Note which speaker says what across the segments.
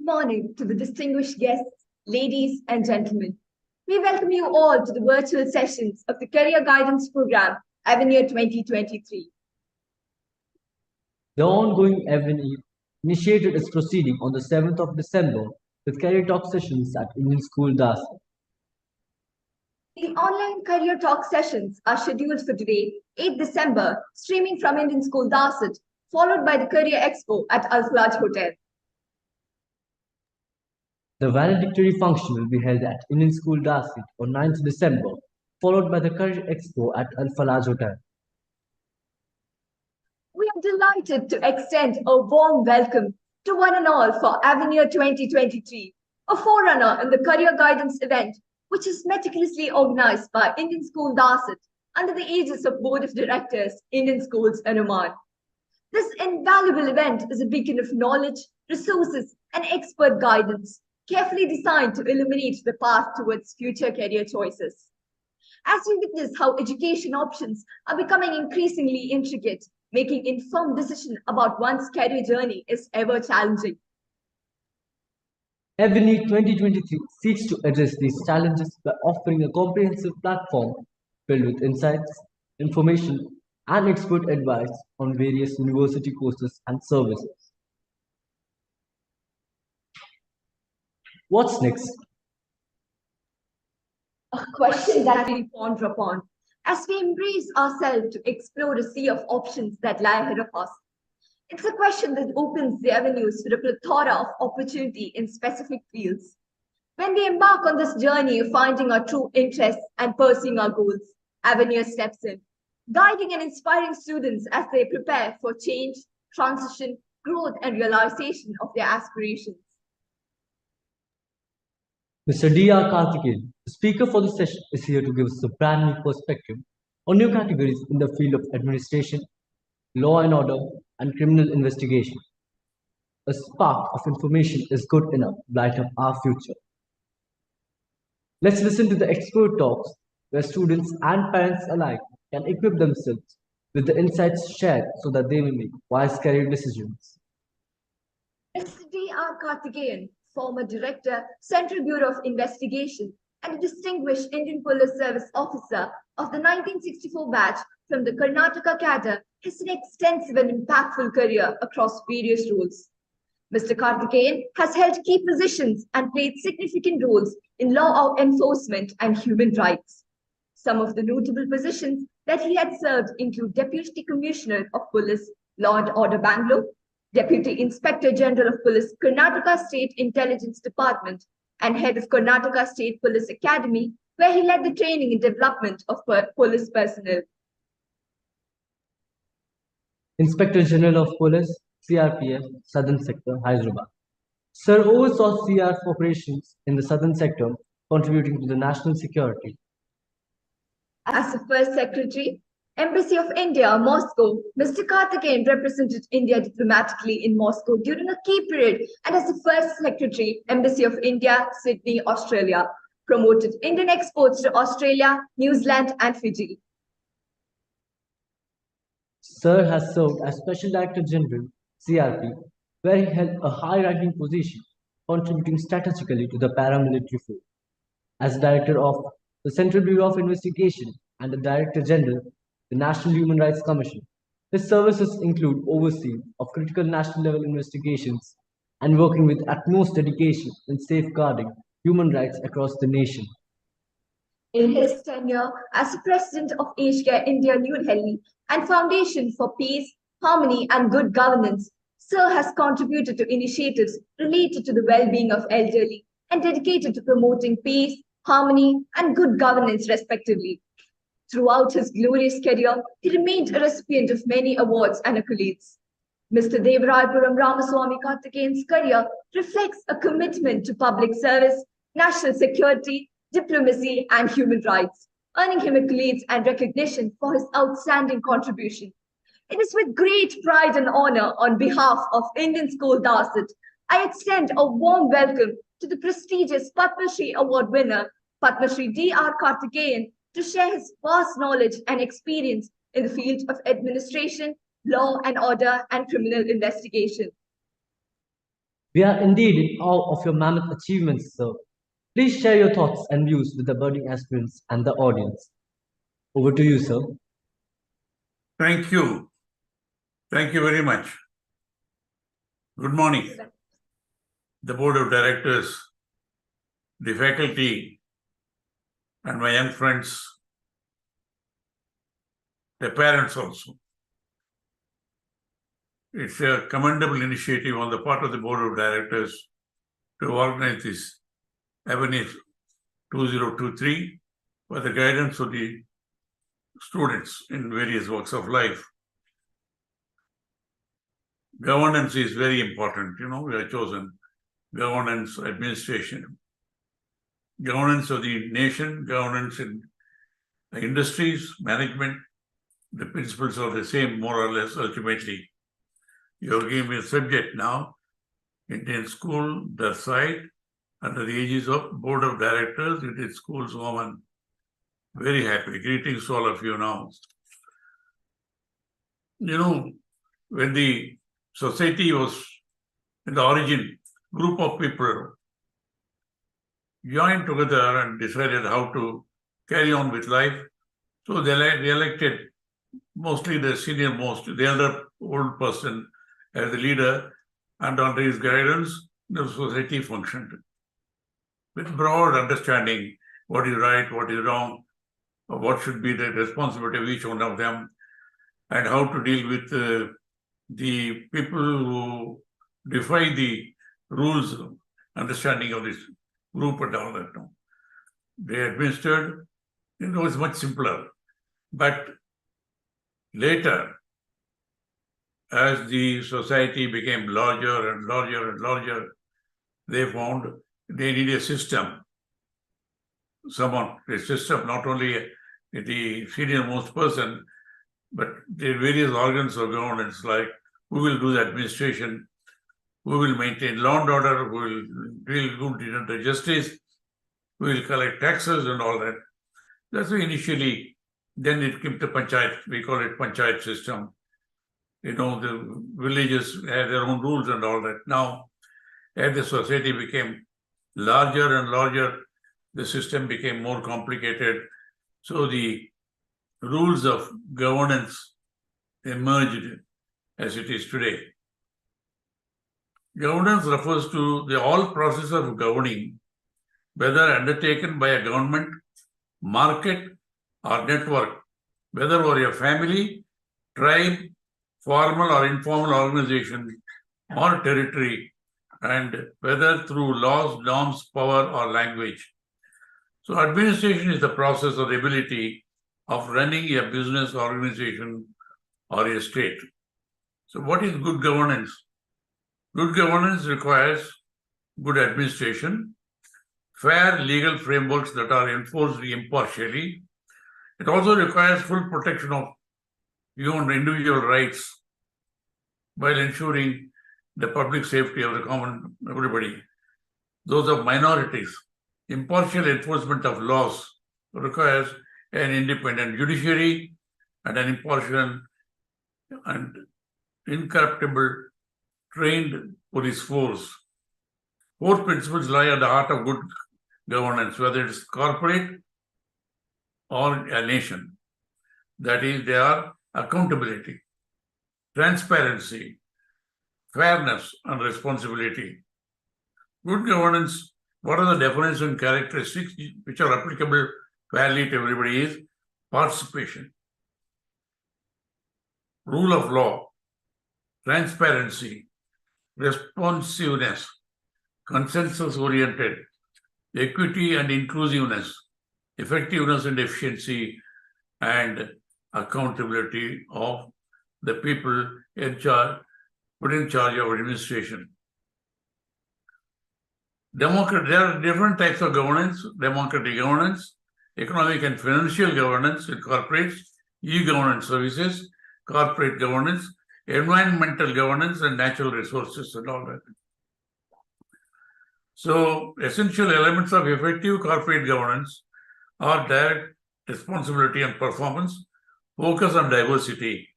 Speaker 1: Morning to the distinguished guests, ladies and gentlemen. We welcome you all to the virtual sessions of the Career Guidance Program, AVENIR 2023.
Speaker 2: The ongoing AVENIR initiated its proceeding on the 7th of December with career talk sessions at Indian School Das.
Speaker 1: The online Career Talk sessions are scheduled for today, 8 December, streaming from Indian School Darset, followed by the Career Expo at Al Falaj Hotel.
Speaker 2: The valedictory function will be held at Indian School Darsit on 9th December, followed by the Career Expo at Al Falaj Hotel.
Speaker 1: We are delighted to extend a warm welcome to one and all for AVENIR 2023, a forerunner in the career guidance event, which is meticulously organized by Indian School Darset under the aegis of Board of Directors, Indian Schools in Oman. This invaluable event is a beacon of knowledge, resources, and expert guidance, carefully designed to illuminate the path towards future career choices. As we witness how education options are becoming increasingly intricate, making informed decision about one's career journey is ever challenging.
Speaker 2: AVENIR 2023 seeks to address these challenges by offering a comprehensive platform filled with insights, information, and expert advice on various university courses and services. What's next?
Speaker 1: A question that we ponder upon as we embrace ourselves to explore a sea of options that lie ahead of us. It's a question that opens the avenues for a plethora of opportunity in specific fields. When we embark on this journey of finding our true interests and pursuing our goals, AVENIR steps in, guiding and inspiring students as they prepare for change, transition, growth, and realization of their aspirations.
Speaker 2: Mr. D.R. Karthikeyan, the speaker for the session, is here to give us a brand new perspective on new categories in the field of administration, law and order, and criminal investigation. A spark of information is good enough to light up our future. Let's listen to the expert talks where students and parents alike can equip themselves with the insights shared so that they may make wise career decisions.
Speaker 1: Mr. D.R. Karthikeyan, former Director, Central Bureau of Investigation, and a distinguished Indian Police Service officer of the 1964 batch from the Karnataka cadre, has an extensive and impactful career across various roles. Mr. Karthikeyan has held key positions and played significant roles in law enforcement and human rights. Some of the notable positions that he had served include Deputy Commissioner of Police, Law and Order Bangalore, Deputy Inspector General of Police, Karnataka State Intelligence Department, and Head of Karnataka State Police Academy, where he led the training and development of police personnel.
Speaker 2: Inspector General of Police, CRPF, Southern Sector, Hyderabad. Sir oversaw CR operations in the Southern Sector, contributing to the national security.
Speaker 1: As the first secretary, Embassy of India, Moscow, Mr. Karthikeyan represented India diplomatically in Moscow during a key period, and as the first secretary, Embassy of India, Sydney, Australia, promoted Indian exports to Australia, New Zealand, and Fiji.
Speaker 2: Sir has served as Special Director General, CRP, where he held a high-ranking position, contributing strategically to the paramilitary force. As Director of the Central Bureau of Investigation and the Director General, the National Human Rights Commission. His services include overseeing of critical national level investigations and working with utmost dedication in safeguarding human rights across the nation.
Speaker 1: In his tenure as President of Age Care India New Delhi and Foundation for Peace, Harmony and Good Governance, Sir has contributed to initiatives related to the well-being of elderly and dedicated to promoting peace, harmony and good governance respectively. Throughout his glorious career, he remained a recipient of many awards and accolades. Mr. Devarayapuram Ramaswamy Karthikeyan's career reflects a commitment to public service, national security, diplomacy, and human rights, earning him accolades and recognition for his outstanding contribution. It is with great pride and honor on behalf of Indian School Darset, I extend a warm welcome to the prestigious Padma Shri Award winner, Padma Shri D.R. Karthikeyan, to share his vast knowledge and experience in the field of administration, law and order, and criminal investigation.
Speaker 2: We are indeed in awe of your mammoth achievements, sir. Please share your thoughts and views with the budding aspirants and the audience. Over to you, sir.
Speaker 3: Thank you. Thank you very much. Good morning, the board of directors, the faculty, and my young friends, the parents also. It's a commendable initiative on the part of the board of directors to organize this AVENIR 2023 for the guidance of the students in various walks of life. Governance is very important. We have chosen governance, administration, governance of the nation, governance in the industries, management. The principles are the same, more or less, ultimately. You're giving me a subject now, Indian school, the site, under the aegis of board of directors, it is school's woman. Very happy. Greetings to all of you now. When the society was in the origin, group of people joined together and decided how to carry on with life. So they elected mostly the senior most, the elder old person as the leader, and under his guidance, the society functioned with broad understanding what is right, what is wrong, what should be the responsibility of each one of them, and how to deal with the people who defy the rules, understanding of this group and all that. They administered, it was much simpler. But later, as the society became larger and larger and larger, they found they need a system. A system, not only the senior most person, but the various organs of governance, like who will do the administration, who will maintain law and order, who will deal good the justice, who will collect taxes and all that. That's why initially, then it came to panchayat. We call it panchayat system. The villages had their own rules and all that. Now, as the society became larger and larger, the system became more complicated. So the rules of governance emerged as it is today. Governance refers to the all process of governing, whether undertaken by a government, market, or network, whether for a family, tribe, formal or informal organization, or territory, and whether through laws, norms, power, or language. So administration is the process or the ability of running a business, organization, or a state. So what is good governance? Good governance requires good administration, fair legal frameworks that are enforced impartially. It also requires full protection of human individual rights while ensuring the public safety of the common everybody, those of minorities. Impartial enforcement of laws requires an independent judiciary and an impartial and incorruptible trained police force. Four principles lie at the heart of good governance, whether it's corporate or a nation. That is, they are accountability, transparency, fairness, and responsibility. Good governance, what are the definitions and characteristics which are applicable fairly to everybody is participation, rule of law, transparency, responsiveness, consensus-oriented, equity and inclusiveness, effectiveness and efficiency, and accountability of the people in charge, put in charge of administration. There are different types of governance: democratic governance, economic and financial governance in corporates, e-governance services, corporate governance, environmental governance, and natural resources and all that. So, essential elements of effective corporate governance are direct responsibility and performance, focus on diversity,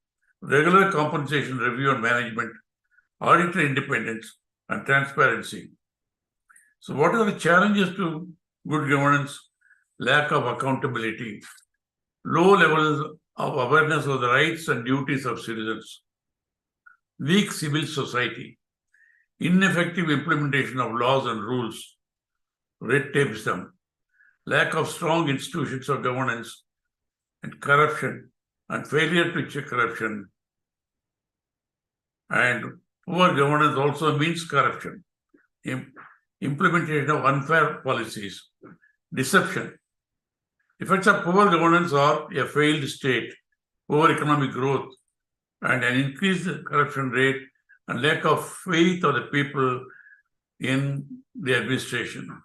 Speaker 3: regular compensation review and management, auditor independence, and transparency. So what are the challenges to good governance? Lack of accountability, low levels of awareness of the rights and duties of citizens, weak civil society, ineffective implementation of laws and rules, red tapeism, lack of strong institutions of governance, and corruption, and failure to check corruption. And poor governance also means corruption, implementation of unfair policies, deception. Effects of poor governance are a failed state, poor economic growth, and an increased corruption rate, and lack of faith of the people in the administration.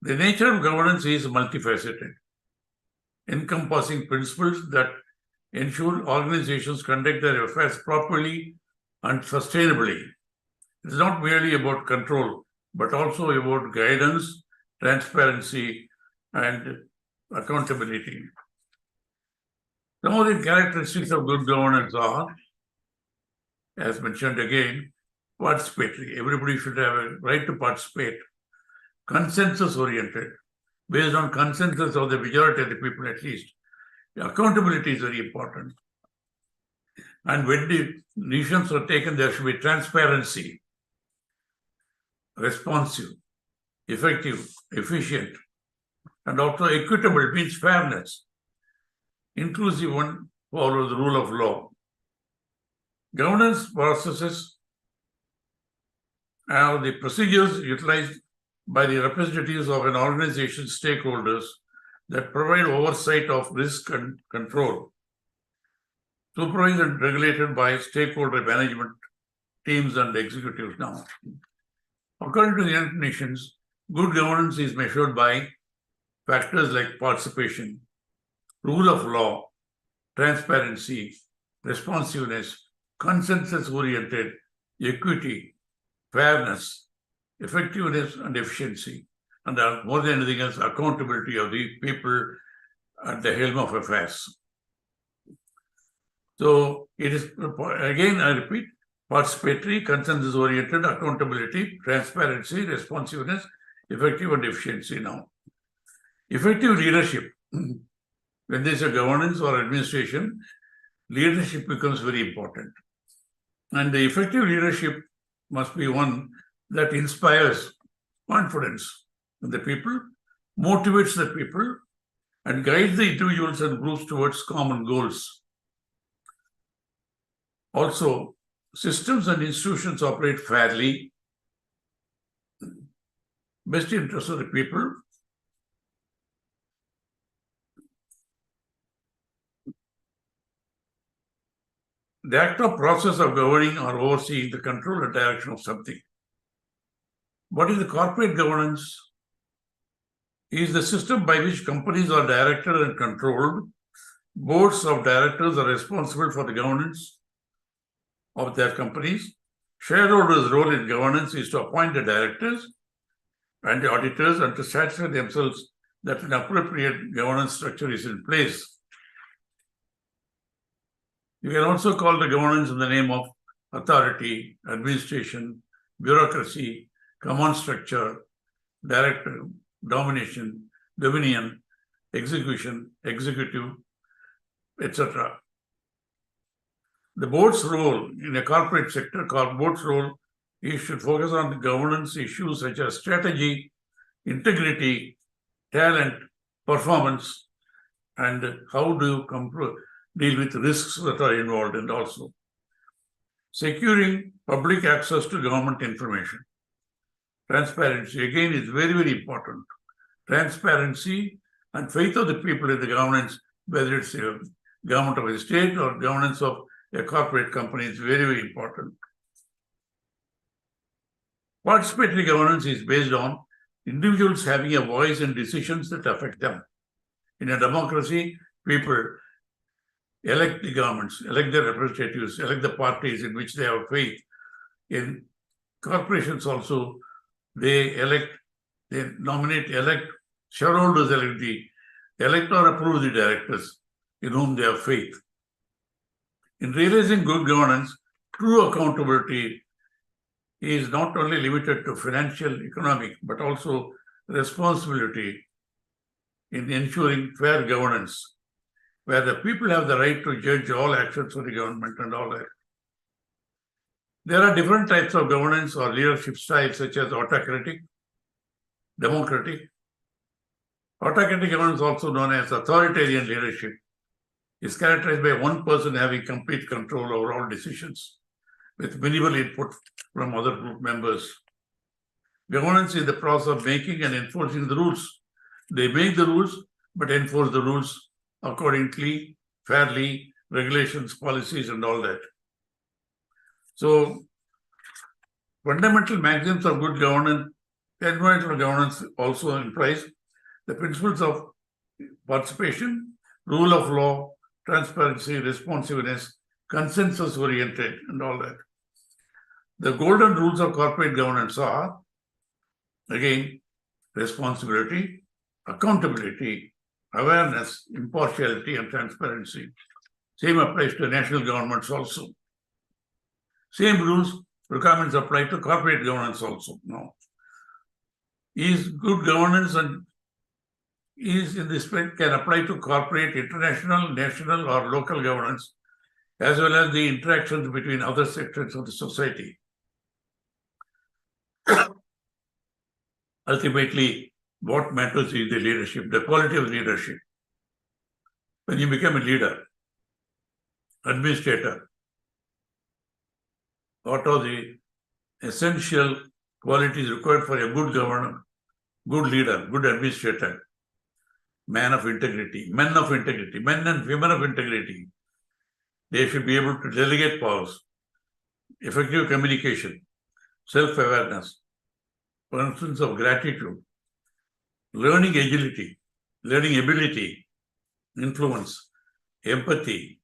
Speaker 3: The nature of governance is multifaceted, encompassing principles that ensure organizations conduct their affairs properly and sustainably. It's not merely about control, but also about guidance, transparency, and accountability. Some of the characteristics of good governance are, as mentioned again, participatory. Everybody should have a right to participate. Consensus-oriented, based on consensus of the majority of the people at least. Accountability is very important. And when the decisions are taken, there should be transparency, responsive, effective, efficient, and also equitable means fairness. Inclusive one follows the rule of law. Governance processes are the procedures utilized by the representatives of an organization's stakeholders that provide oversight of risk and control, supervised and regulated by stakeholder management teams and executives now. According to the United Nations, good governance is measured by factors like participation, rule of law, transparency, responsiveness, consensus-oriented, equity, fairness, effectiveness and efficiency, and more than anything else, accountability of the people at the helm of affairs. So it is, again, I repeat, participatory, consensus-oriented, accountability, transparency, responsiveness, effective and efficiency now. Effective leadership. When there's a governance or administration, leadership becomes very important. And the effective leadership must be one that inspires confidence in the people, motivates the people, and guides the individuals and groups towards common goals. Also, systems and institutions operate fairly, best interest of the people. The active process of governing or overseeing the control and direction of something. What is the corporate governance? Is the system by which companies are directed and controlled. Boards of directors are responsible for the governance of their companies. Shareholders' role in governance is to appoint the directors and the auditors and to satisfy themselves that an appropriate governance structure is in place. You can also call the governance in the name of authority, administration, bureaucracy, command structure, director, domination, dominion, execution, executive, etc. The board's role in a corporate sector, board's role is should focus on the governance issues such as strategy, integrity, talent, performance, and how do you deal with risks that are involved, and also securing public access to government information. Transparency, again, is very, very important. Transparency and faith of the people in the governance, whether it's a government of a state or governance of a corporate company, is very, very important. Participatory governance is based on individuals having a voice in decisions that affect them. In a democracy, people elect the governments, elect their representatives, elect the parties in which they have faith. In corporations also, they nominate, elect, shareholders elect or approve the directors in whom they have faith. In realizing good governance, true accountability is not only limited to financial, economic, but also responsibility in ensuring fair governance, where the people have the right to judge all actions of the government and all that. There are different types of governance or leadership styles, such as autocratic, democratic. Autocratic governance, also known as authoritarian leadership, is characterized by one person having complete control over all decisions, with minimal input from other group members. Governance is the process of making and enforcing the rules. They make the rules, but enforce the rules accordingly, fairly, regulations, policies, and all that. So, fundamental maxims of good governance, environmental governance also implies the principles of participation, rule of law, transparency, responsiveness, consensus-oriented, and all that. The golden rules of corporate governance are, again, responsibility, accountability, awareness, impartiality, and transparency. Same applies to national governments also. Same rules, requirements apply to corporate governance also. Now, is good governance and is in this respect can apply to corporate, international, national, or local governance, as well as the interactions between other sectors of the society. Ultimately, what matters is the leadership, the quality of leadership. When you become a leader, administrator, what are the essential qualities required for a good governor, good leader, good administrator? Man of integrity, men and women of integrity. They should be able to delegate powers, effective communication, self-awareness, functions of gratitude, learning agility, learning ability, influence, empathy,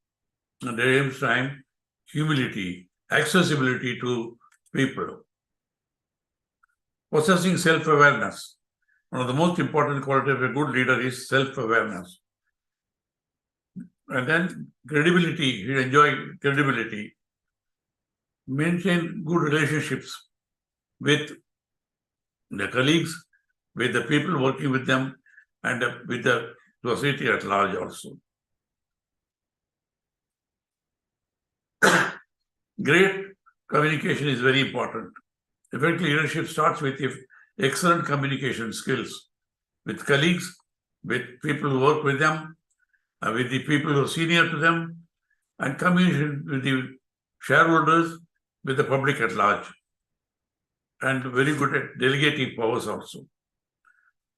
Speaker 3: and at the same time, humility, accessibility to people. Possessing self-awareness. One of the most important qualities of a good leader is self-awareness. And then credibility, you enjoy credibility. Maintain good relationships with the colleagues, with the people working with them, and with the society at large also. Great communication is very important. Effective leadership starts with excellent communication skills with colleagues, with people who work with them, with the people who are senior to them, and communication with the shareholders, with the public at large. And very good at delegating powers also.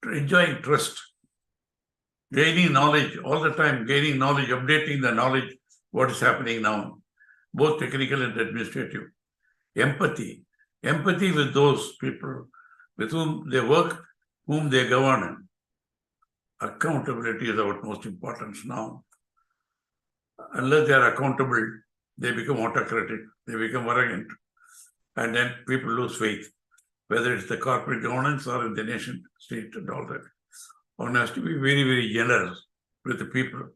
Speaker 3: Enjoying trust, gaining knowledge all the time, gaining knowledge, updating the knowledge, what is happening now, both technical and administrative. Empathy with those people with whom they work, whom they govern. Accountability is our most important now. Unless they are accountable, they become autocratic, they become arrogant, and then people lose faith, whether it's the corporate governance or in the nation state and all that. One has to be very, very generous with the people.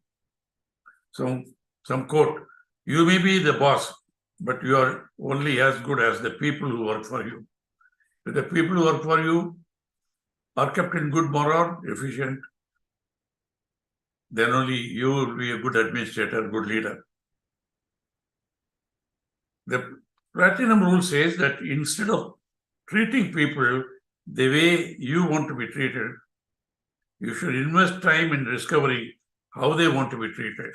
Speaker 3: So, some quote, you may be the boss, but you are only as good as the people who work for you. If the people who work for you are kept in good morale, efficient, then only you will be a good administrator, good leader. The platinum rule says that instead of treating people the way you want to be treated, you should invest time in discovering how they want to be treated.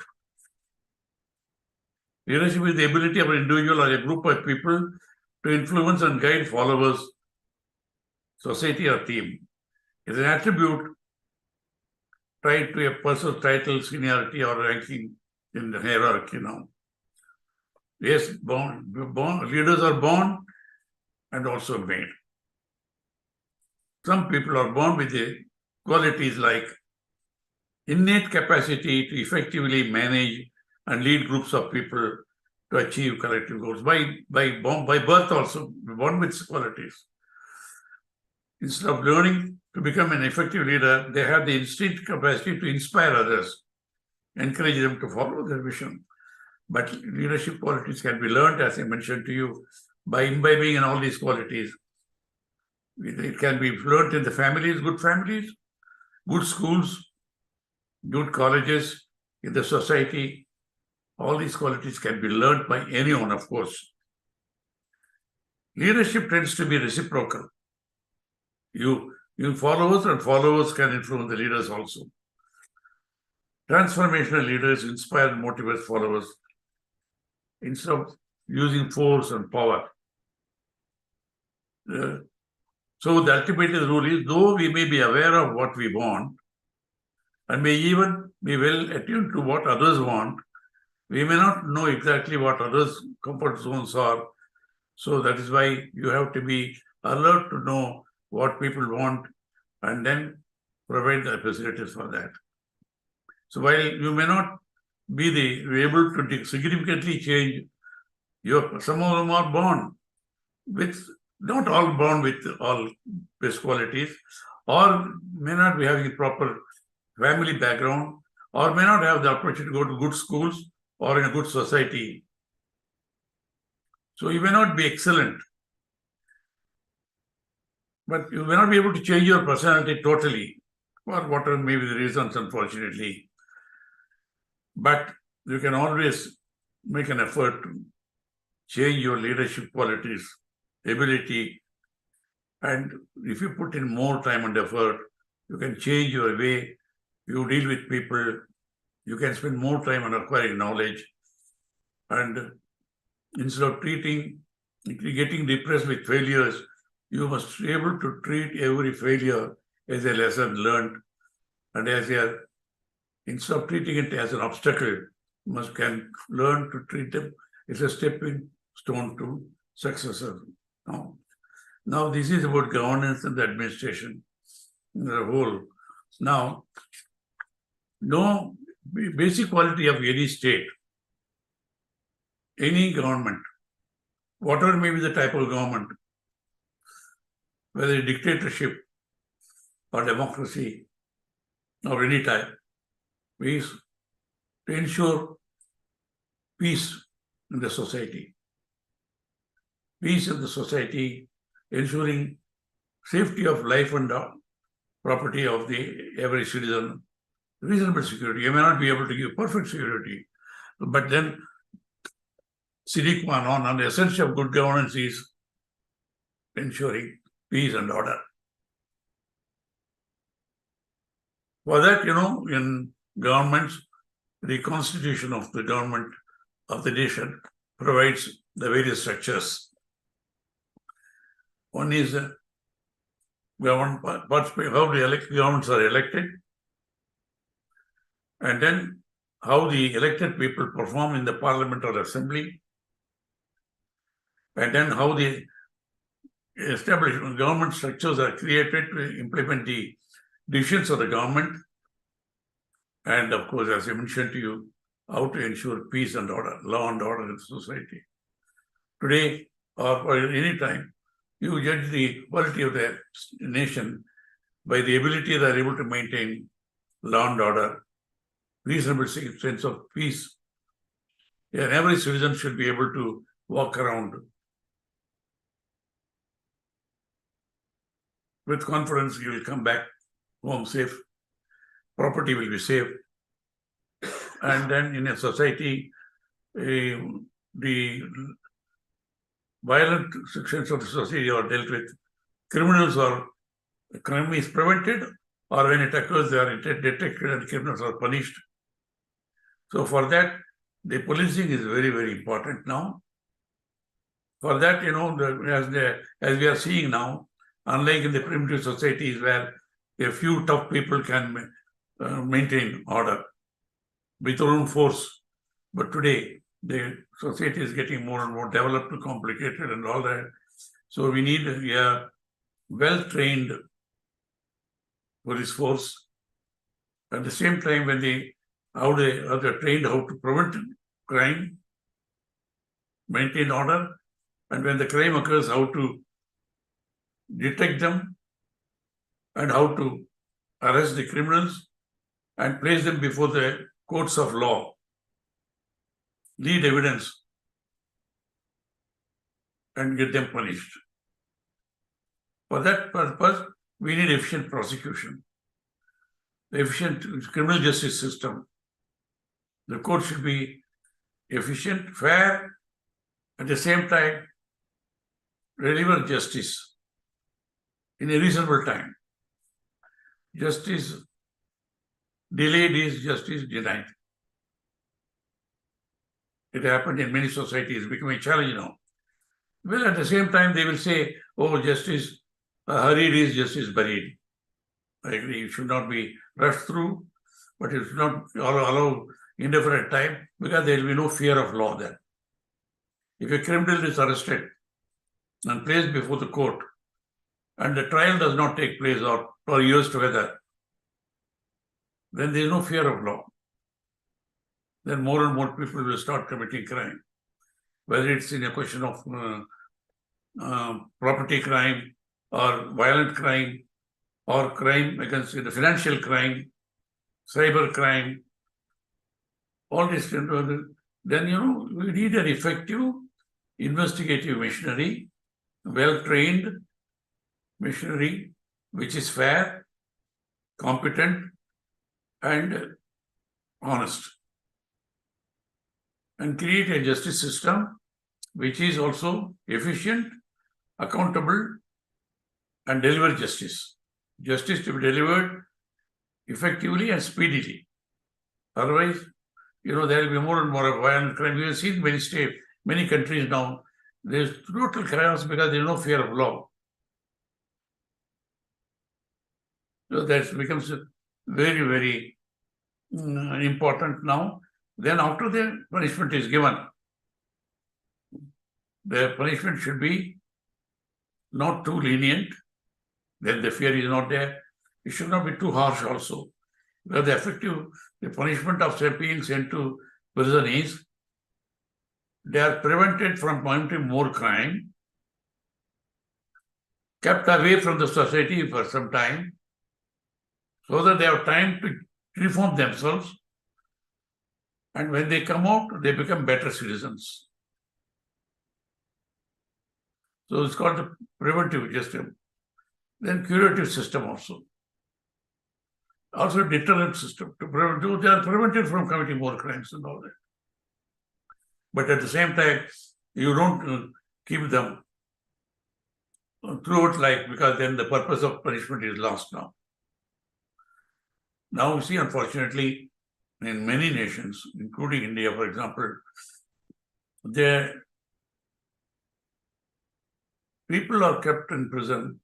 Speaker 3: Leadership is the ability of an individual or a group of people to influence and guide followers, society, or team. It is an attribute tied to a person's title, seniority, or ranking in the hierarchy now. Yes, leaders are born and also made. Some people are born with the qualities like innate capacity to effectively manage and lead groups of people to achieve collective goals. By birth also, born with qualities. Instead of learning to become an effective leader, they have the instinct capacity to inspire others, encourage them to follow their vision. But leadership qualities can be learned, as I mentioned to you, by imbibing in all these qualities. It can be learnt in the families, good schools, good colleges, in the society. All these qualities can be learnt by anyone, of course. Leadership tends to be reciprocal. You followers, and followers can influence the leaders also. Transformational leaders inspire and motivate followers instead of using force and power. So the ultimate rule is, though we may be aware of what we want and may even be well attuned to what others want, we may not know exactly what others' comfort zones are. So that is why you have to be alert to know what people want and then provide the facilities for that. So while you may not be able to significantly change, some of them are born with, not all born with all best qualities, or may not be having proper family background, or may not have the opportunity to go to good schools or in a good society. So you may not be excellent, but you may not be able to change your personality totally, for whatever may be the reasons, unfortunately. But you can always make an effort to change your leadership qualities, ability, and if you put in more time and effort, you can change your way you deal with people. You can spend more time on acquiring knowledge, and instead of getting depressed with failures, you must be able to treat every failure as a lesson learned, and instead of treating it as an obstacle, you can learn to treat them as a stepping stone to success. Now this is about governance and the administration in the whole. Now, no basic quality of any state, any government, whatever may be the type of government, whether dictatorship or democracy of any type, is to ensure peace in the society. Peace in the society, ensuring safety of life and property of the every citizen, reasonable security. You may not be able to give perfect security, but then sine qua non and the essence of good governance is ensuring peace and order. For that, in governments, the constitution of the government of the nation provides the various structures. One is how the governments are elected, and then how the elected people perform in the parliament or assembly, and then how the established government structures are created to implement the decisions of the government, and of course, as I mentioned to you, how to ensure peace and order, law and order in society. Today, or at any time, you judge the quality of the nation by the ability they are able to maintain law and order, reasonable sense of peace. And every citizen should be able to walk around with confidence. You will come back home safe, property will be safe, and then in a society, the violent sections of the society are dealt with. Crime is prevented, or when it occurs, they are detected and criminals are punished. So for that, the policing is very, very important now. For that, as we are seeing now, unlike in the primitive societies where a few tough people can maintain order with their own force, but today the society is getting more and more developed and complicated and all that. So we need a well-trained police force. At the same time, when they are trained how to prevent crime, maintain order, and when the crime occurs, how to detect them and how to arrest the criminals and place them before the courts of law, lead evidence, and get them punished. For that purpose, we need efficient prosecution, efficient criminal justice system. The court should be efficient, fair, at the same time, deliver justice in a reasonable time. Justice delayed is justice denied. It happened in many societies, becoming a challenge now. Well, at the same time, they will say, oh, justice hurried is justice buried. I agree, it should not be rushed through, but it should not allow indefinite time, because there will be no fear of law then. If a criminal is arrested and placed before the court, and the trial does not take place or for years together, then there is no fear of law. Then more and more people will start committing crime, whether it's in a question of property crime or violent crime or crime against the financial crime, cyber crime, all this. Then, we need an effective investigative machinery, well-trained machinery, which is fair, competent, and honest. And create a justice system which is also efficient, accountable, and deliver justice. Justice to be delivered effectively and speedily. Otherwise, there will be more and more of violent crime. We have seen many states, many countries now, there's total chaos because there is no fear of law. So that becomes very, very important now. Then after the punishment is given, the punishment should be not too lenient. Then the fear is not there. It should not be too harsh also. Because the punishment of being sent to prison is, they are prevented from committing more crime, kept away from the society for some time, so that they have time to reform themselves. And when they come out, they become better citizens. So it's called the preventive system. Then curative system also. Also deterrent system. They are prevented from committing more crimes and all that. But at the same time, you don't keep them throughout life, because then the purpose of punishment is lost now. Now we see, unfortunately, in many nations, including India, for example, the people are kept in prison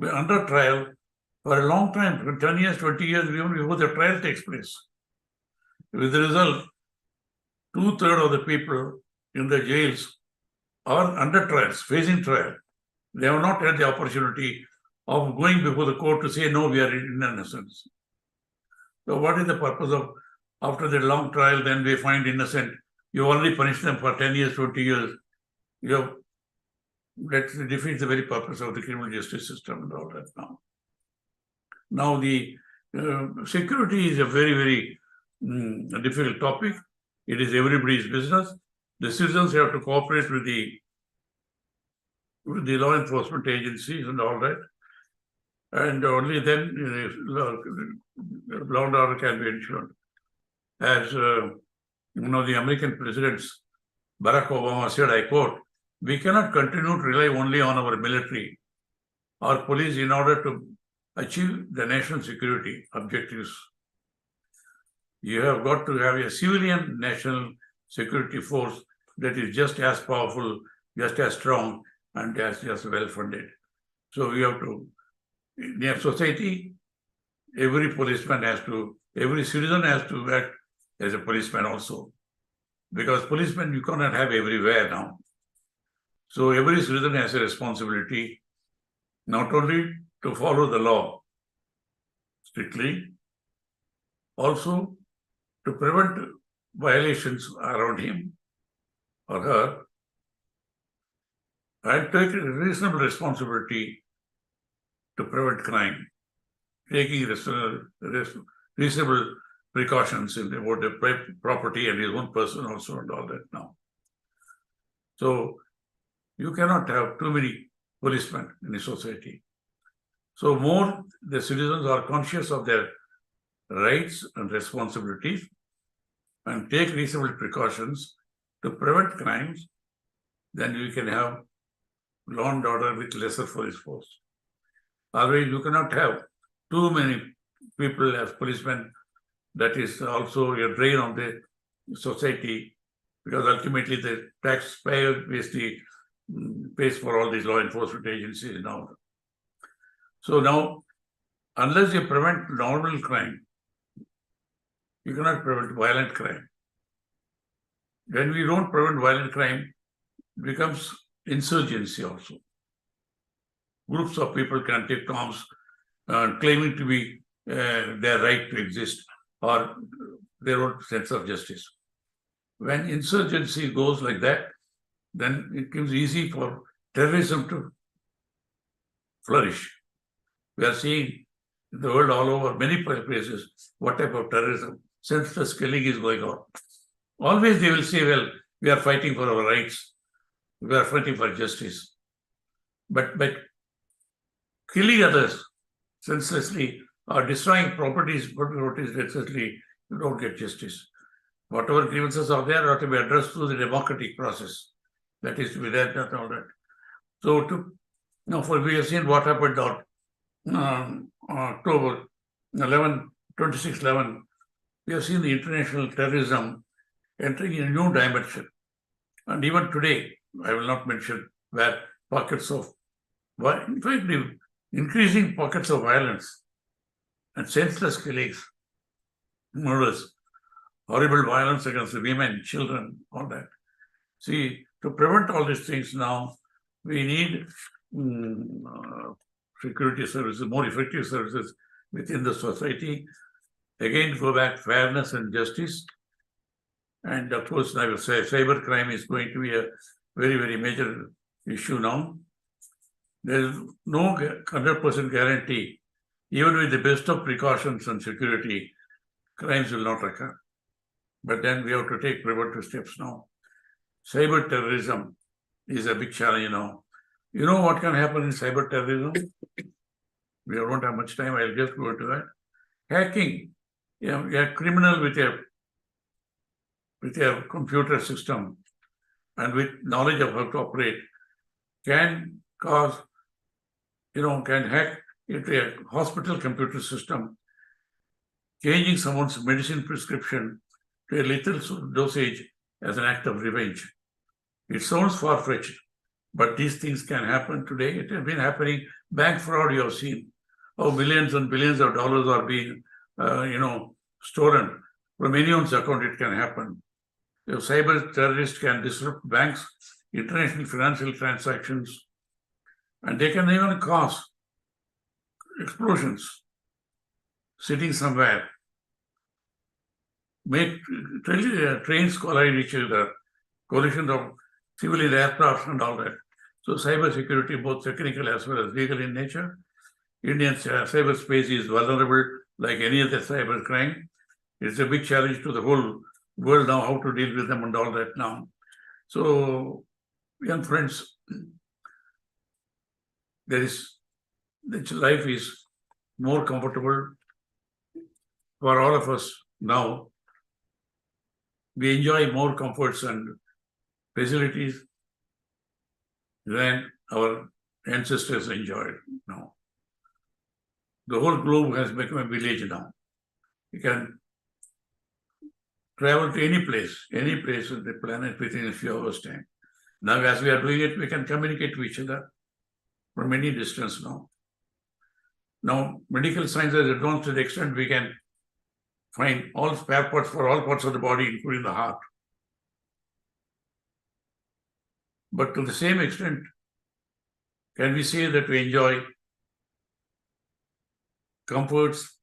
Speaker 3: under trial for a long time, for 10 years, 20 years, even before the trial takes place. With the result, 2/3 of the people in the jails are under trials, facing trial. They have not had the opportunity of going before the court to say, no, we are in innocence. So what is the purpose of, after the long trial, then we find innocent? You already punished them for 10 years, 20 years. That defeats the very purpose of the criminal justice system and all that now. Now the security is a very, very difficult topic. It is everybody's business. The citizens have to cooperate with the law enforcement agencies and all that. And only then law and order can be ensured. As the American presidents, Barack Obama said, I quote, "We cannot continue to rely only on our military or police in order to achieve the national security objectives. You have got to have a civilian national security force that is just as powerful, just as strong, and just well funded. So we have to, in a society, every citizen has to act as a policeman also. Because policemen you cannot have everywhere now. So every citizen has a responsibility not only to follow the law strictly, also to prevent violations around him or her, and take a reasonable responsibility to prevent crime, taking reasonable precautions about the property and his own person also and all that now. So You cannot have too many policemen in a society. So more the citizens are conscious of their rights and responsibilities and take reasonable precautions to prevent crimes, then we can have law and order with lesser police force. Otherwise, you cannot have too many people as policemen. That is also a drain on the society, because ultimately the taxpayer pays for all these law enforcement agencies now. So now, unless you prevent normal crime, you cannot prevent violent crime. When we don't prevent violent crime, it becomes insurgency also. Groups of people can take arms claiming to be their right to exist or their own sense of justice. When insurgency goes like that, then it becomes easy for terrorism to flourish. We are seeing in the world all over many places what type of terrorism, senseless killing is going on. Always they will say, well, we are fighting for our rights, we are fighting for justice. But by killing others senselessly or destroying properties senselessly, you don't get justice. Whatever grievances are there are to be addressed through the democratic process. That is to be there, not all that. So we have seen what happened on October 11, 26/11. We have seen the international terrorism entering in a new dimension. And even today, I will not mention where pockets of, in fact, increasing pockets of violence and senseless killings, murders, horrible violence against the women, children, all that. See, to prevent all these things now, we need security services, more effective services within the society. Again, go back fairness and justice. And of course, I will say cyber crime is going to be a very, very major issue now. There is no 100% guarantee, even with the best of precautions and security, crimes will not occur. But then we have to take preventive steps now. Cyber terrorism is a big challenge now. You know what can happen in cyber terrorism? We don't have much time, I'll just go into that. Hacking, a criminal with a computer system and with knowledge of how to operate can hack into a hospital computer system, changing someone's medicine prescription to a lethal dosage as an act of revenge. It sounds far-fetched, but these things can happen today. It has been happening. Bank fraud, you have seen. How millions and billions of dollars are being, stolen from anyone's account. It can happen. If cyber terrorists can disrupt banks, international financial transactions, and they can even cause explosions sitting somewhere, make trains collide each other, collision of civilian aircraft and all that. So cyber security, both technical as well as legal in nature. Indian cyberspace is vulnerable like any other cyber crime. It's a big challenge to the whole world now, how to deal with them and all that now. So, young friends, life is more comfortable for all of us now. We enjoy more comforts and facilities than our ancestors enjoyed now. The whole globe has become a village now. You can travel to any place on the planet within a few hours' time. Now, as we are doing it, we can communicate to each other from any distance now. Now, medical science has advanced to the extent we can find all spare parts for all parts of the body, including the heart. But to the same extent, can we say that we enjoy comforts,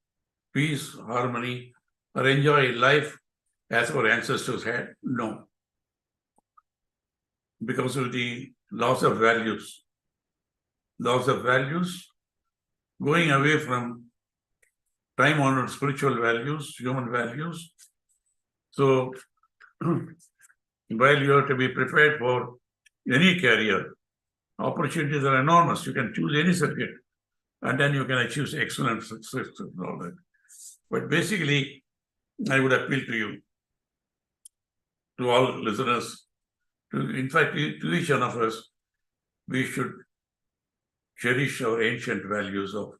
Speaker 3: peace, harmony, or enjoy life as our ancestors had? No. Because of the loss of values. Loss of values, going away from time-honored spiritual values, human values. So, while you have to be prepared for any career, opportunities are enormous. You can choose any subject and then you can achieve excellent success and all that. But basically, I would appeal to you, to all listeners, in fact, to each one of us, we should cherish our ancient values of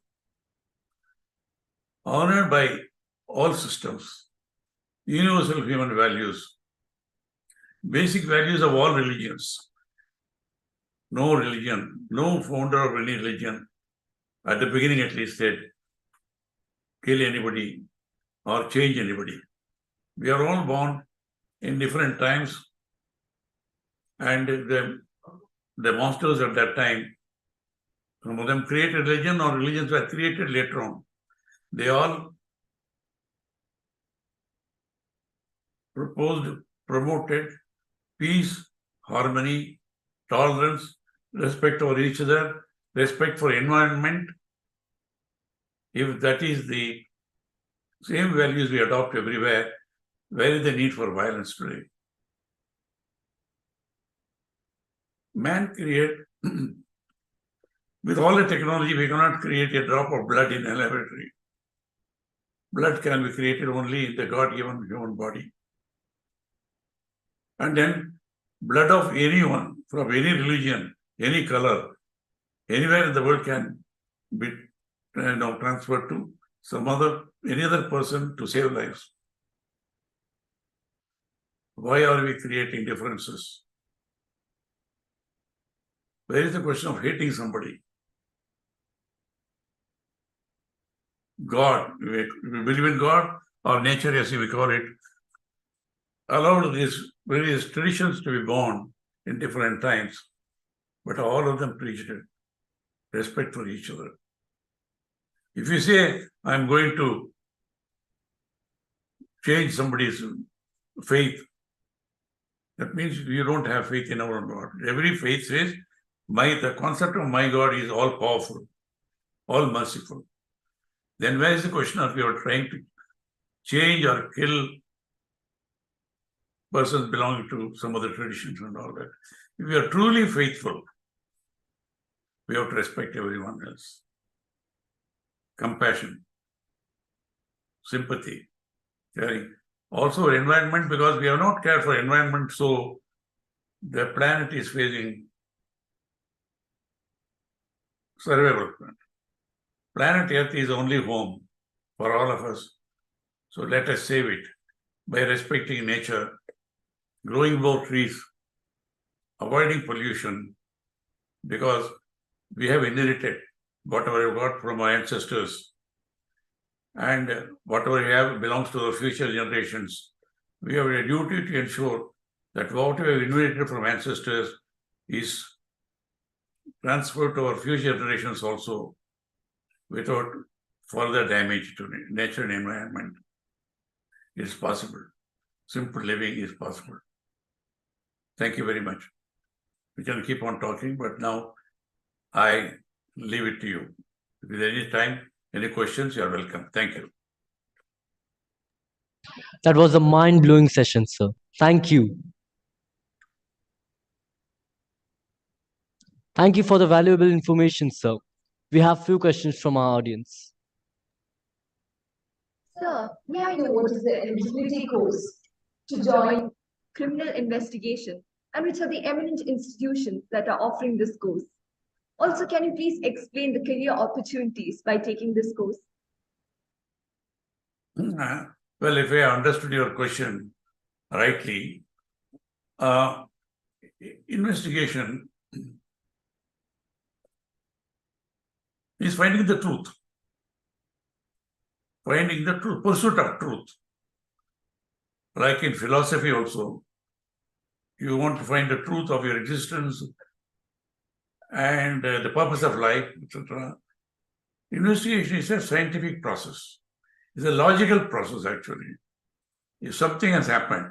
Speaker 3: honored by all systems, universal human values, basic values of all religions. No religion, no founder of any religion, at the beginning at least, said, kill anybody or change anybody. We are all born in different times, and the monsters at that time, some of them created religion or religions were created later on. They all promoted peace, harmony, tolerance, respect for each other, respect for environment. If that is the same values we adopt everywhere, where is the need for violence today? Man create, with all the technology, we cannot create a drop of blood in a laboratory. Blood can be created only in the God-given human body. And then blood of anyone, from any religion, any color, anywhere in the world can be transferred to any other person to save lives. Why are we creating differences? Where is the question of hating somebody? God, we believe in God or nature, as we call it, allowed these various traditions to be born in different times, but all of them preached respect for each other. If you say, I'm going to change somebody's faith, that means you don't have faith in our God. Every faith says, the concept of my God is all powerful, all merciful. Then where is the question of you are trying to change or kill persons belonging to some other traditions and all that? If we are truly faithful, we have to respect everyone else. Compassion, sympathy, caring. Also environment, because we have not cared for environment, so the planet is facing survival. Planet Earth is only home for all of us. So let us save it by respecting nature, growing more trees, avoiding pollution, because we have inherited whatever we got from our ancestors, and whatever we have belongs to the future generations. We have a duty to ensure that whatever we have inherited from ancestors is transferred to our future generations also, without further damage to nature and environment. It is possible. Simple living is possible. Thank you very much. We can keep on talking, but now I leave it to you. If there is any time, any questions, you are welcome. Thank you.
Speaker 2: That was a mind-blowing session, sir. Thank you. Thank you for the valuable information, sir. We have few questions from our audience.
Speaker 1: Sir, may I know what is the eligibility course to join criminal investigation and which are the eminent institutions that are offering this course? Also, can you please explain the career opportunities by taking this course?
Speaker 3: Well, if I understood your question rightly, investigation is finding the truth. Finding the truth, pursuit of truth. Like in philosophy also, you want to find the truth of your existence and the purpose of life, etc. Investigation is a scientific process. It's a logical process, actually. If something has happened,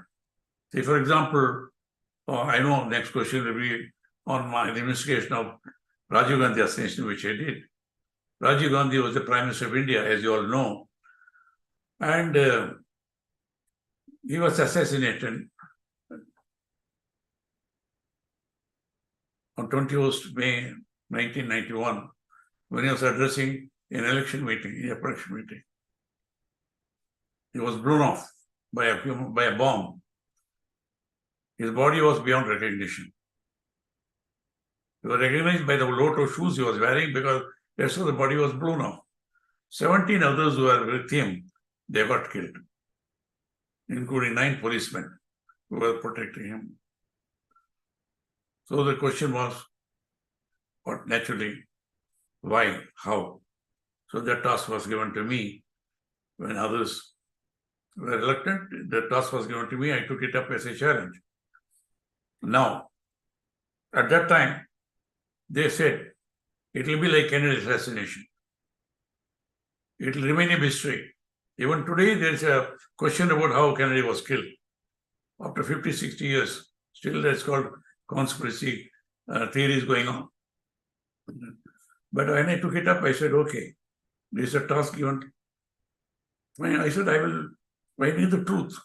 Speaker 3: say, for example, I know next question will be on my investigation of Rajiv Gandhi assassination, which I did. Rajiv Gandhi was the Prime Minister of India, as you all know, and he was assassinated. on 21st May 1991, when he was addressing an election meeting, he was blown off by a bomb. His body was beyond recognition. He was recognized by the low-toe shoes he was wearing because the rest of the body was blown off. 17 others who were with him, they got killed, including 9 policemen who were protecting him. So the question was, what naturally, why, how? So that task was given to me. When others were reluctant, the task was given to me. I took it up as a challenge. Now, at that time, they said, it will be like Kennedy assassination. It will remain a mystery. Even today, there is a question about how Kennedy was killed. After 50, 60 years, still that's called conspiracy theories going on. But when I took it up, I said, okay, this is a task given. I said, I need the truth.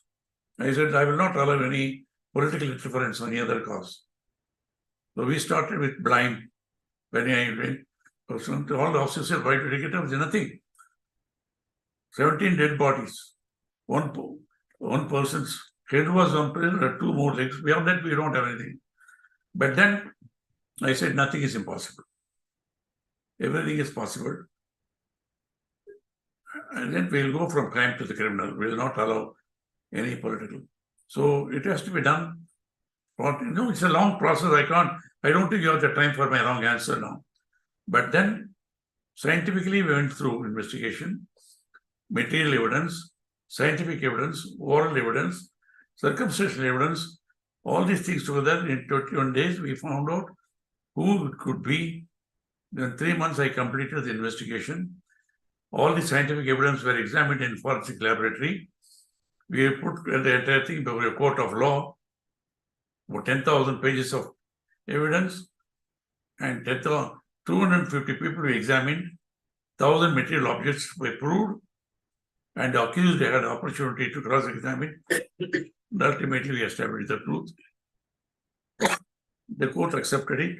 Speaker 3: I said, I will not allow any political interference on any other cause. So we started with blind. When I went, all the officers said, why did you take it up? There's nothing. 17 dead bodies. One person's head was on prison, 2 more legs. Beyond that, we don't have anything. But then I said, nothing is impossible. Everything is possible. And then we'll go from crime to the criminal. We'll not allow any political. So it has to be done. It's a long process. I don't think you have the time for my wrong answer now. But then scientifically we went through investigation, material evidence, scientific evidence, oral evidence, circumstantial evidence, all these things together. In 21 days, we found out who it could be. Then 3 months, I completed the investigation. All the scientific evidence were examined in forensic laboratory. We put the entire thing before a court of law, about 10,000 pages of evidence, and 250 people we examined, 1,000 material objects were proved, and the accused had an opportunity to cross-examine. Ultimately, we established the truth. The court accepted it,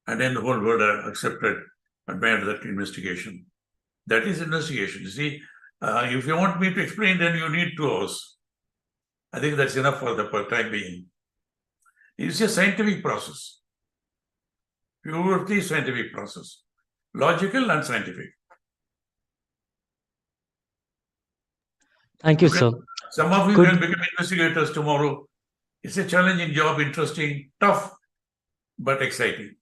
Speaker 3: and then the whole world accepted, admired that investigation. That is investigation. You see, if you want me to explain, then you need 2 hours. I think that's enough for the time being. It's a scientific process. Purely scientific process. Logical and scientific.
Speaker 2: Thank you, sir.
Speaker 3: Some of you can become investigators tomorrow. It's a challenging job, interesting, tough, but exciting.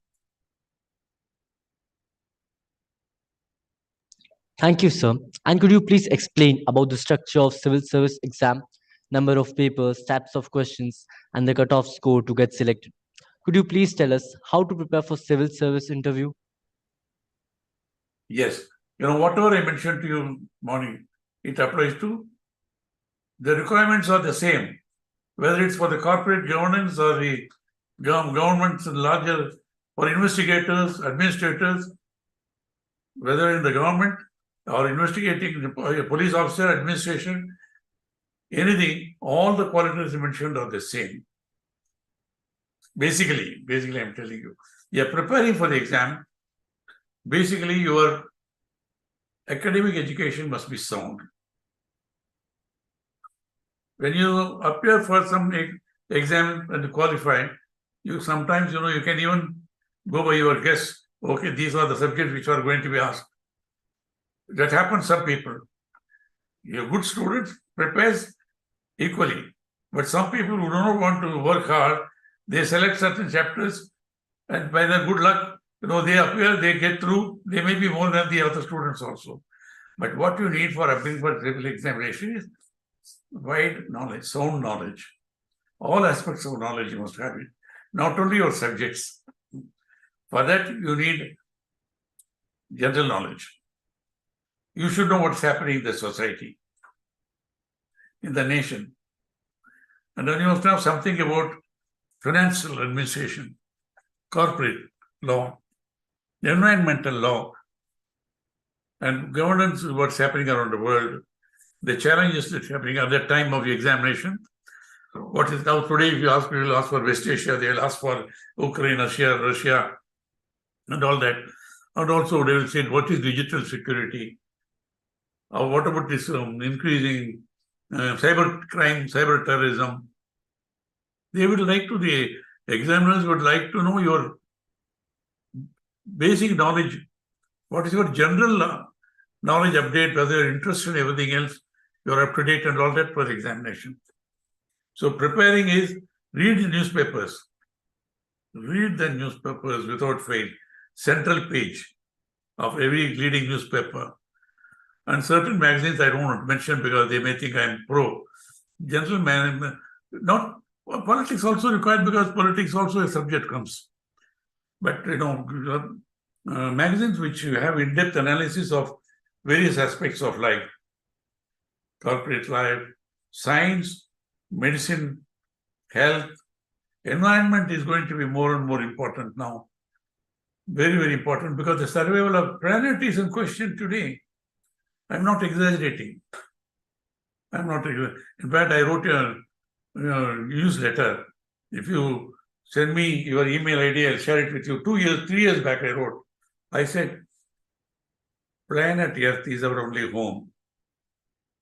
Speaker 2: Thank you, sir. And could you please explain about the structure of civil service exam, number of papers, types of questions, and the cutoff score to get selected? Could you please tell us how to prepare for civil service interview?
Speaker 3: Yes. Whatever I mentioned to you morning, it applies to. The requirements are the same, whether it's for the corporate governance or the governments larger, for investigators, administrators, whether in the government or investigating a police officer, administration, anything, all the qualities mentioned are the same. Basically, I'm telling you, you're preparing for the exam. Basically, your academic education must be sound. When you appear for some exam and qualify, you sometimes, you can even go by your guess. Okay, these are the subjects which are going to be asked. That happens some people. Your good students prepares equally. But some people who don't want to work hard, they select certain chapters, and by their good luck, they appear, they get through, they may be more than the other students also. But what you need for appearing for civil examination is wide knowledge, sound knowledge. All aspects of knowledge you must have it, not only your subjects. For that, you need general knowledge. You should know what's happening in the society, in the nation. And then you must have something about financial administration, corporate law, environmental law, and governance is what's happening around the world, the challenges that's happening at the time of the examination. What is now today, if you ask, people will ask for West Asia, they will ask for Ukraine, Russia, and all that. And also they will say, what is digital security? Or what about this increasing cyber crime, cyber terrorism? They would like to, the examiners would like to know your basic knowledge. What is your general knowledge update, whether you're interested in everything else, you're up to date and all that for the examination. So preparing is read the newspapers. Read the newspapers without fail. Central page of every leading newspaper. And certain magazines I don't want to mention because they may think I'm pro. General management, not politics also required because politics also a subject comes. But magazines which have in-depth analysis of various aspects of life, corporate life, science, medicine, health, environment is going to be more and more important now. Very, very important because the survival of planet is in question today. I'm not exaggerating. In fact, I wrote a newsletter. If you send me your email ID, I'll share it with you. 3 years back, I wrote. I said, planet Earth is our only home.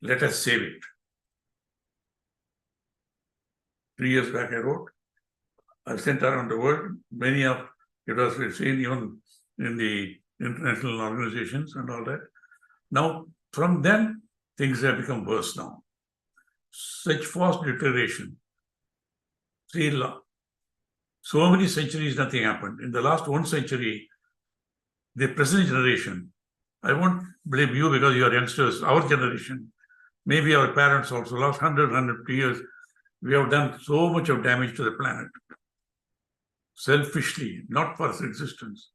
Speaker 3: Let us save it. 3 years back, I wrote. I've sent around the world. Many of it was seen even in the international organizations and all that. Now, from then, things have become worse now. Such fast deterioration. See, so many centuries, nothing happened. In the last 1 century, the present generation, I won't blame you because you are youngsters, our generation, maybe our parents also, last 150 years, we have done so much of damage to the planet. Selfishly, not for its existence,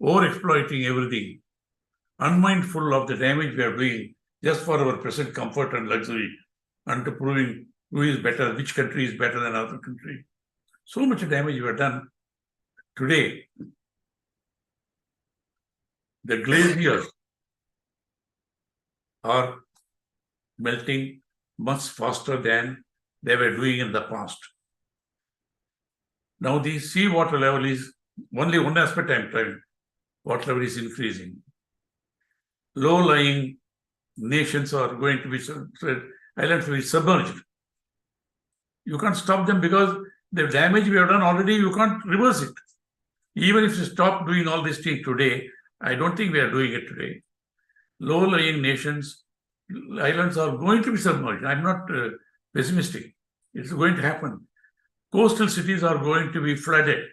Speaker 3: over-exploiting everything, unmindful of the damage we are doing just for our present comfort and luxury, and to proving who is better, which country is better than other country. So much damage we have done. Today, the glaciers are melting much faster than they were doing in the past. Now the sea water level is only one aspect I'm trying. Water level is increasing. Low-lying nations are going to be, islands will be submerged. You can't stop them because the damage we have done already, you can't reverse it. Even if you stop doing all these things today, I don't think we are doing it today. Low-lying nations, islands are going to be submerged. I'm not pessimistic. It's going to happen. Coastal cities are going to be flooded.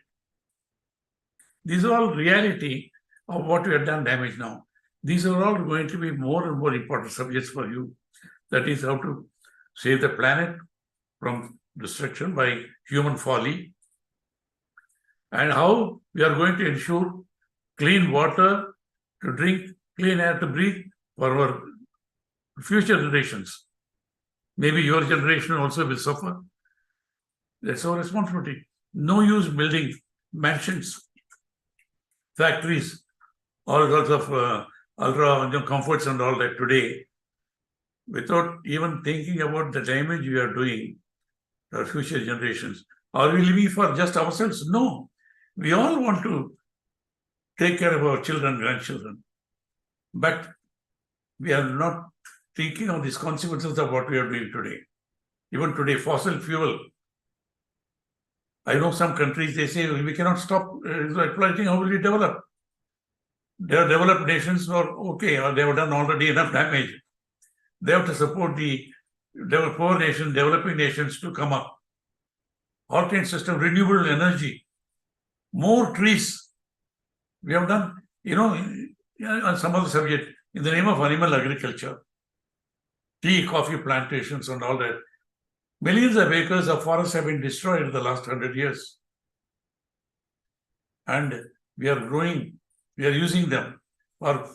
Speaker 3: These are all reality of what we have done damage now. These are all going to be more and more important subjects for you. That is how to save the planet from destruction by human folly, and how we are going to ensure clean water to drink, clean air to breathe for our future generations. Maybe your generation also will suffer. That's our responsibility. No use building mansions, factories, all sorts of ultra comforts and all that today, without even thinking about the damage we are doing to our future generations. Are we living for just ourselves? No. We all want to take care of our children, grandchildren. But we are not thinking of these consequences of what we are doing today. Even today, fossil fuel. I know some countries, they say we cannot stop exploiting, how will we develop? They are developed nations are okay, or they have done already enough damage. They have to support the poor nations, developing nations to come up. Alternate system, renewable energy, more trees. We have done, on some other subject, in the name of animal agriculture, tea, coffee plantations and all that. Millions of acres of forests have been destroyed in the last 100 years. And we are growing, we are using them for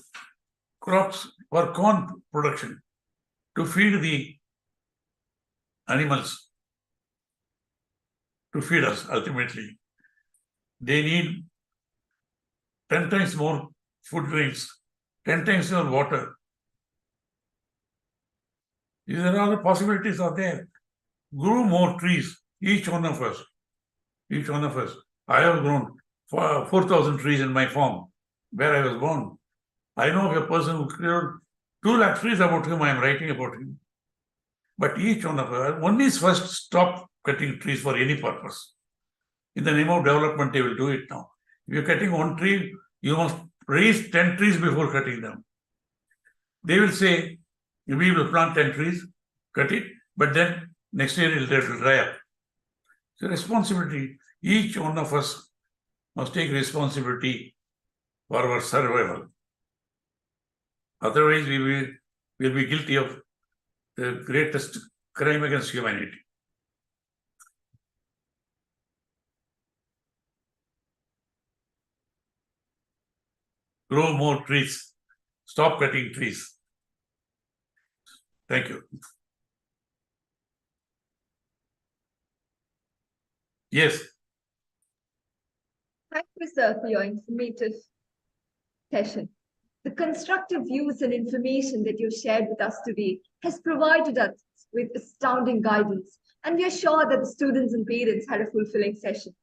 Speaker 3: crops, for corn production, to feed the animals, to feed us ultimately. They need 10 times more food grains, 10 times more water. These are all the possibilities are there. grow more trees, each one of us. Each one of us. I have grown 4,000 trees in my farm where I was born. I know of a person who cleared 2 lakh trees. About him, I am writing about him. But each one of us, one is first stop cutting trees for any purpose. In the name of development, they will do it now. If you're cutting one tree, you must raise 10 trees before cutting them. They will say, we will plant 10 trees, cut it, but then next year it will dry up. So responsibility, each one of us must take responsibility for our survival. Otherwise, we will be guilty of the greatest crime against humanity. Grow more trees. Stop cutting trees. Thank you. Yes.
Speaker 1: Thank you, sir, for your informative session. The constructive views and information that you've shared with us today has provided us with astounding guidance, and we are sure that the students and parents had a fulfilling session.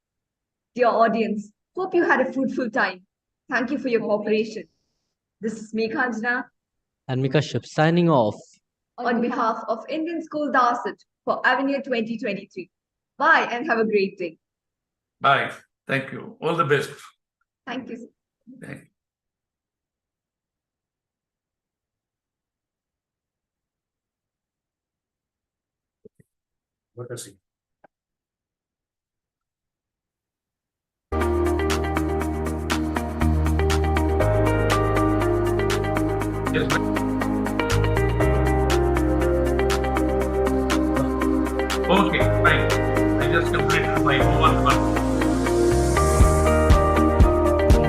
Speaker 1: Dear audience, hope you had a fruitful time. Thank you for your cooperation. This is Meghanjana
Speaker 2: And Mikaship signing off.
Speaker 1: on behalf of Indian School Darset for AVENIR 2023. Bye and have a great day.
Speaker 3: Bye. Thank you. All the best.
Speaker 1: Thank you, sir.
Speaker 3: Thank you. What does he? Yes, okay, fine. I just completed.